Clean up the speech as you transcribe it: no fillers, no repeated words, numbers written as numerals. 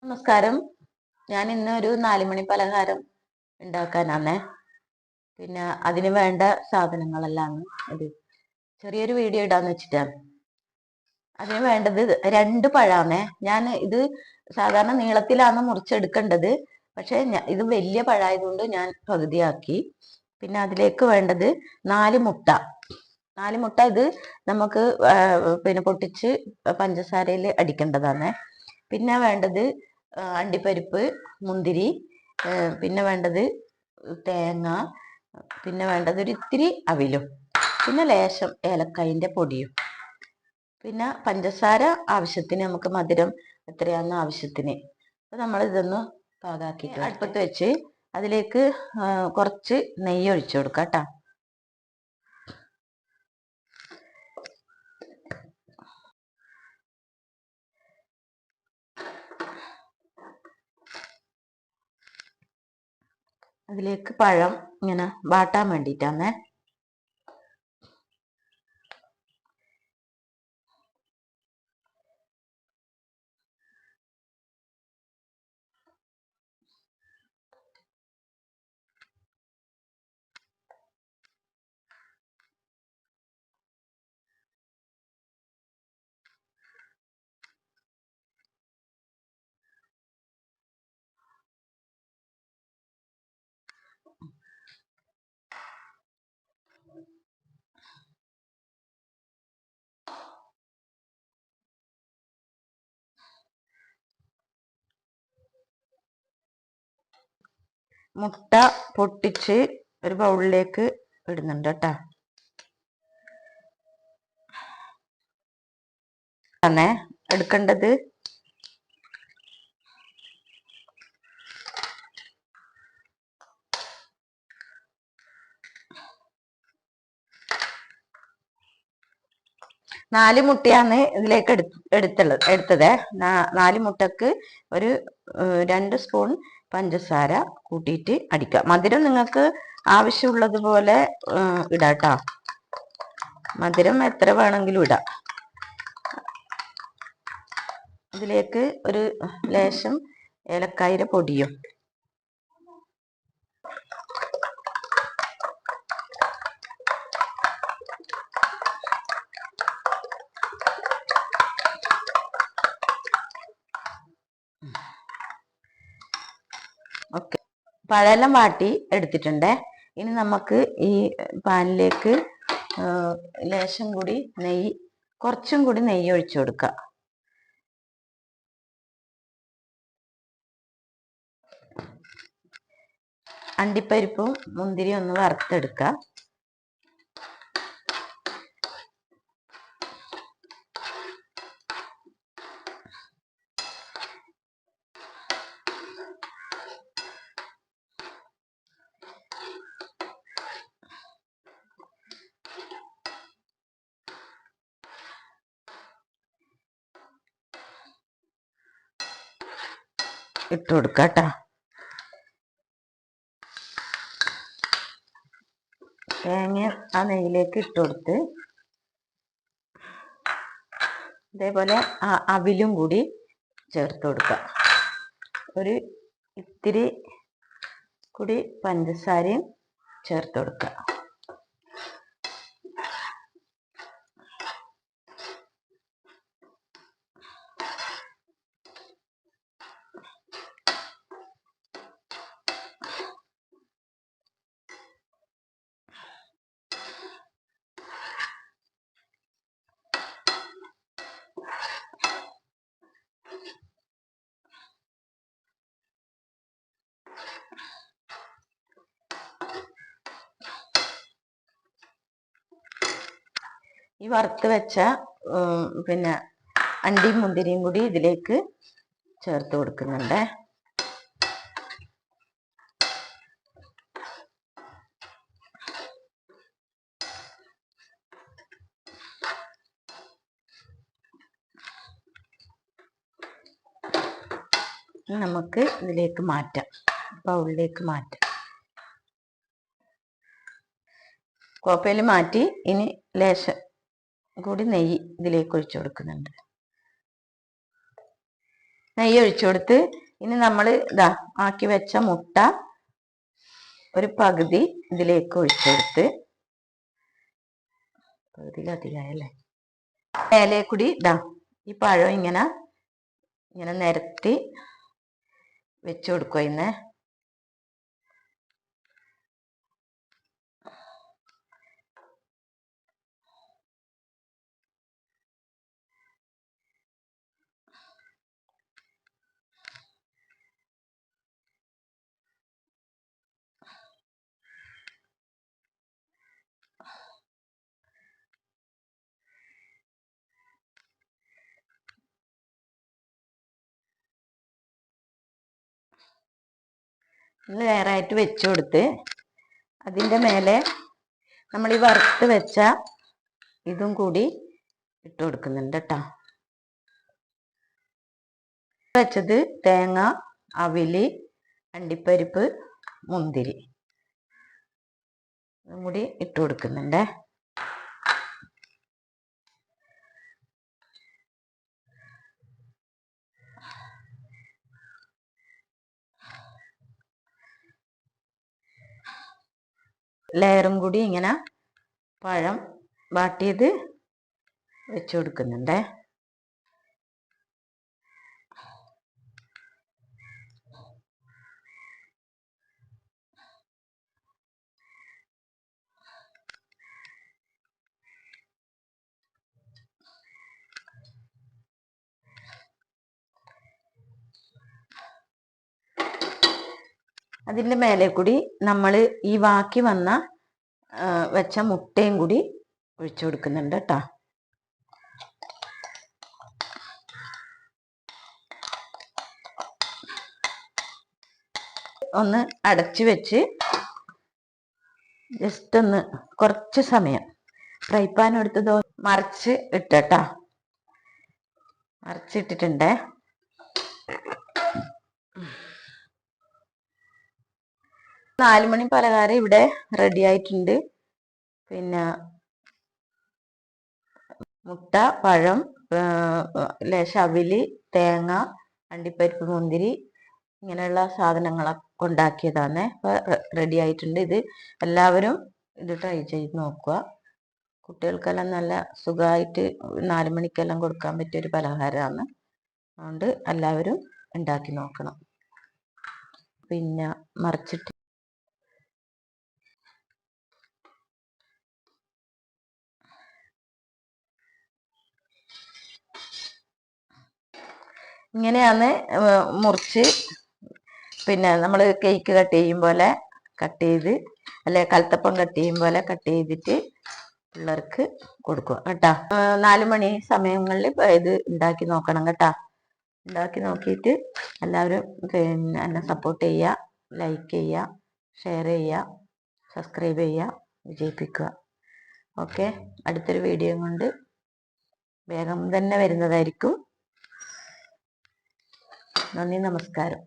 നമസ്കാരം. ഞാൻ ഇന്ന് ഒരു 4 മണി പലഹാരം ഉണ്ടാക്കാനാന്നേ. പിന്നെ അതിന് വേണ്ട സാധനങ്ങളെല്ലാം ഇത് ചെറിയൊരു വീഡിയോ ഇടാന്ന് വെച്ചിട്ടാണ്. അതിന് വേണ്ടത് 2 പഴാന്നേ. ഞാൻ ഇത് സാധാരണ നീളത്തിലാണ് മുറിച്ചെടുക്കേണ്ടത്. പക്ഷെ ഇത് വലിയ പഴായതുകൊണ്ട് ഞാൻ പകുതിയാക്കി. പിന്നെ അതിലേക്ക് വേണ്ടത് 4 മുട്ട. 4 മുട്ട ഇത് നമുക്ക് പിന്നെ പൊട്ടിച്ച് പഞ്ചസാരയിൽ അടിക്കേണ്ടതാണേ. പിന്നെ വേണ്ടത് അണ്ടിപ്പരിപ്പ്, മുന്തിരി, പിന്നെ വേണ്ടത് തേങ്ങ, പിന്നെ വേണ്ടത് ഒരു ഇത്തിരി അവിലും, പിന്നെ ലേശം ഏലക്കായിൻ്റെ പൊടിയും, പിന്നെ പഞ്ചസാര ആവശ്യത്തിന്, നമുക്ക് മധുരം എത്രയാണെന്ന് ആവശ്യത്തിന്. അപ്പം നമ്മൾ ഇതൊന്ന് പാകാക്കി അടുപ്പത്ത് വെച്ച് അതിലേക്ക് കുറച്ച് നെയ്യ് ഒഴിച്ചു കൊടുക്കാം കേട്ടോ. അതിലേക്ക് പഴം ഇങ്ങനെ വാട്ടാൻ വേണ്ടിയിട്ടാണേ. മുട്ട പൊട്ടിച്ച് ഒരു ബൗളിലേക്ക് ഇടുന്നുണ്ട് കേട്ടോ. ആണേ എടുക്കേണ്ടത്. നാല് മുട്ടയാണ് ഇതിലേക്ക് എടുത്തത്. 4 മുട്ടക്ക് ഒരു 2 സ്പൂൺ പഞ്ചസാര കൂട്ടിയിട്ട് അടിക്കുക. മധുരം നിങ്ങൾക്ക് ആവശ്യമുള്ളത് പോലെ ഇടാട്ടോ. മധുരം എത്ര വേണമെങ്കിലും ഇടാം. ഇതിലേക്ക് ഒരു ലേശം ഏലക്കായുടെ പൊടിയും, ഓക്കെ. പഴമെല്ലാം വാട്ടി എടുത്തിട്ടുണ്ട്. ഇനി നമുക്ക് ഈ പാനിലേക്ക് ലേശം കൂടി നെയ്യ്, കുറച്ചും കൂടി നെയ്യ് ഒഴിച്ചു കൊടുക്കുക. അണ്ടിപ്പരിപ്പും മുന്തിരിയും ഒന്ന് വറുത്തെടുക്കുക. ഇട്ട് കൊടുക്കുക കേട്ടോ. തേങ്ങ ആ നെയ്യിലേക്ക് ഇട്ട് കൊടുത്ത് ഇതേപോലെ അവിലും കൂടി ചേർത്ത് കൊടുക്കുക. ഒരു ഇത്തിരി കൂടി പഞ്ചസാരയും ചേർത്ത് കൊടുക്കുക. ഈ വറുത്ത് വെച്ച പിന്നെ അണ്ടിയും മുന്തിരിയും കൂടി ഇതിലേക്ക് ചേർത്ത് കൊടുക്കുന്നുണ്ട്. നമുക്ക് ഇതിലേക്ക് മാറ്റാം, ബൗളിലേക്ക് മാറ്റാം. കോപ്പയിൽ മാറ്റി ഇനി ലേശം കൂടി നെയ്യ് ഇതിലേക്ക് ഒഴിച്ചു കൊടുക്കുന്നുണ്ട്. നെയ്യ് ഒഴിച്ചു കൊടുത്ത് ഇനി നമ്മൾ ഇതാ ആക്കി വെച്ച മുട്ട ഒരു പകുതി ഇതിലേക്ക് ഒഴിച്ചു കൊടുത്ത്, പകുതിയിലധികമായല്ലേ, മേലെ കൂടി ഇതാ ഈ പഴം ഇങ്ങനെ നിരത്തി വെച്ചു കൊടുക്കുക. ഇന്ന് ലെയറായിട്ട് വെച്ചു കൊടുത്ത് അതിൻ്റെ മേലെ നമ്മൾ ഈ വറുത്ത് വെച്ച ഇതും കൂടി ഇട്ട് കൊടുക്കുന്നുണ്ട് കേട്ടോ. വെച്ചത് തേങ്ങ, അവില്, അണ്ടിപ്പരിപ്പ്, മുന്തിരി ഇതും കൂടി ഇട്ട് കൊടുക്കുന്നുണ്ട്. ലെയറും കൂടി ഇങ്ങനെ പഴം വാട്ടിയത് വെച്ചു കൊടുക്കുന്നുണ്ട്. അതിൻ്റെ മേലെ കൂടി നമ്മൾ ഈ ബാക്കി വന്ന വെച്ച മുട്ടയും കൂടി ഒഴിച്ചു കൊടുക്കുന്നുണ്ട് കേട്ടോ. ഒന്ന് അടച്ചു വെച്ച് ജസ്റ്റ് ഒന്ന് കുറച്ച് സമയം ഫ്രൈ പാൻ എടുത്ത് മറിച്ച് ഇട്ടോ, മറിച്ചിട്ടിട്ടുണ്ട്. 4 മണി പലഹാരം ഇവിടെ റെഡി ആയിട്ടുണ്ട്. പിന്നെ മുട്ട, പഴം, ലേശം അവില്, തേങ്ങ, അണ്ടിപ്പരിപ്പ്, മുന്തിരി ഇങ്ങനെയുള്ള സാധനങ്ങളൊക്കെ ഉണ്ടാക്കിയതാണ്. ഇപ്പൊ റെഡി ആയിട്ടുണ്ട്. ഇത് എല്ലാവരും ഇത് ട്രൈ ചെയ്ത് നോക്കുക. കുട്ടികൾക്കെല്ലാം നല്ല സുഖമായിട്ട് 4 മണിക്കെല്ലാം കൊടുക്കാൻ പറ്റിയൊരു പലഹാരമാണ്. അതുകൊണ്ട് എല്ലാവരും ഉണ്ടാക്കി നോക്കണം. പിന്നെ മറിച്ചിട്ട് ഇങ്ങനെയാണ് മുറിച്ച്, പിന്നെ നമ്മൾ കേക്ക് കട്ട് ചെയ്യും പോലെ കട്ട് ചെയ്ത്, അല്ലെ കൽത്തപ്പം കട്ട് ചെയ്യും പോലെ കട്ട് ചെയ്തിട്ട് പിള്ളേർക്ക് കൊടുക്കുക കേട്ടോ. 4 മണി സമയങ്ങളിൽ ഇത് ഉണ്ടാക്കി നോക്കണം കേട്ടോ. ഉണ്ടാക്കി നോക്കിയിട്ട് എല്ലാവരും പിന്നെ എന്നെ സപ്പോർട്ട് ചെയ്യുക, ലൈക്ക് ചെയ്യുക, ഷെയർ ചെയ്യുക, സബ്സ്ക്രൈബ് ചെയ്യുക, വിജയിപ്പിക്കുക. ഓക്കെ, അടുത്തൊരു വീഡിയോ കൊണ്ട് വേഗം തന്നെ വരുന്നതായിരിക്കും. നന്ദി, നമസ്കാരം.